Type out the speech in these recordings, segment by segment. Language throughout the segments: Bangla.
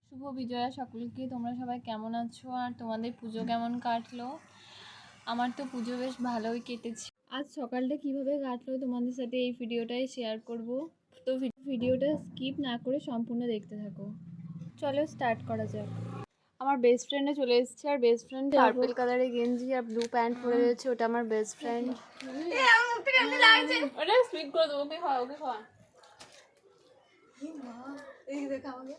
শুভ বিজয়া সকলকে। তোমরা সবাই কেমন আছো আর তোমাদের পুজো কেমন কাটলো? আমার তো পুজো বেশ ভালোই কেটেছে। আজ সকালটা কিভাবে কাটলো তোমাদের সাথে এই ভিডিওটাই শেয়ার করব। তো ভিডিওটা স্কিপ না করে সম্পূর্ণ দেখতে থাকো। চলো স্টার্ট করা যাক। আমার বেস্ট ফ্রেন্ডে চলে এসেছে, আর বেস্ট ফ্রেন্ড পার্পল কালারের গেঞ্জি আর ব্লু প্যান্ট পরে রয়েছে, ওটা আমার বেস্ট ফ্রেন্ড। ওটা স্পিড করে দেবো। ওকে খাওয়া, ওকে খাওয়া। এই দেখা আমাকে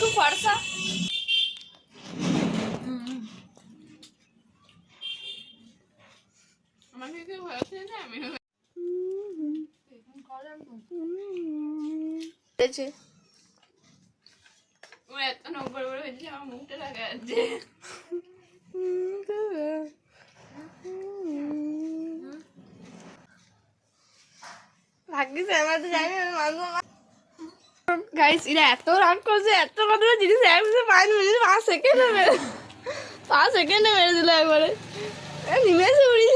খুব ফর্সা। এত নম্বর বড় হয়েছে আমার মুখটা লাগা আছে। গাইস এরা এত রাগ করছে, এত কতটা জিনিস একসাথে 5 সেকেন্ডে মেরে 5 সেকেন্ডে মেরে দিল একবারে। নিমেষে উড়ি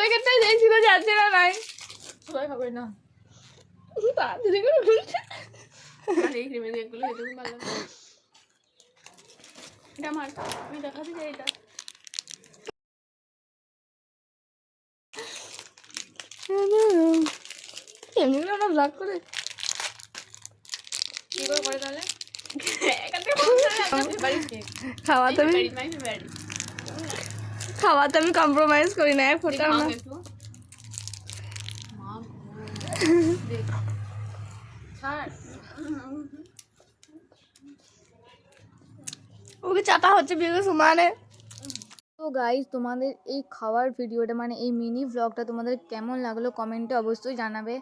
সেকেন্ডটাই দেখছিল যাচ্ছে না নাই সবাই খাবে না তাড়াতাড়ি করে বলছে। এই ক্রিমের কেকগুলো খেতে খুব ভালো লাগে। এটা আমার, আমি দেখাতে চাই এটা। এমনি করে আমরা ব্লগ করে কি করে তাহলে খাওয়াতে আমি কম্প্রোমাইজ করি না। ফোটা না ওকে চাটা হচ্ছে বিয়ে সমানে। তো গাইজ তোমাদের এই খাওয়ার ভিডিওটা মানে এই মিনি ভ্লগটা তোমাদের কেমন লাগলো কমেন্টে অবশ্যই জানাবে।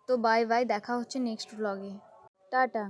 তো বাই বাই, দেখা হচ্ছে নেক্সট ভ্লগে। টাটা।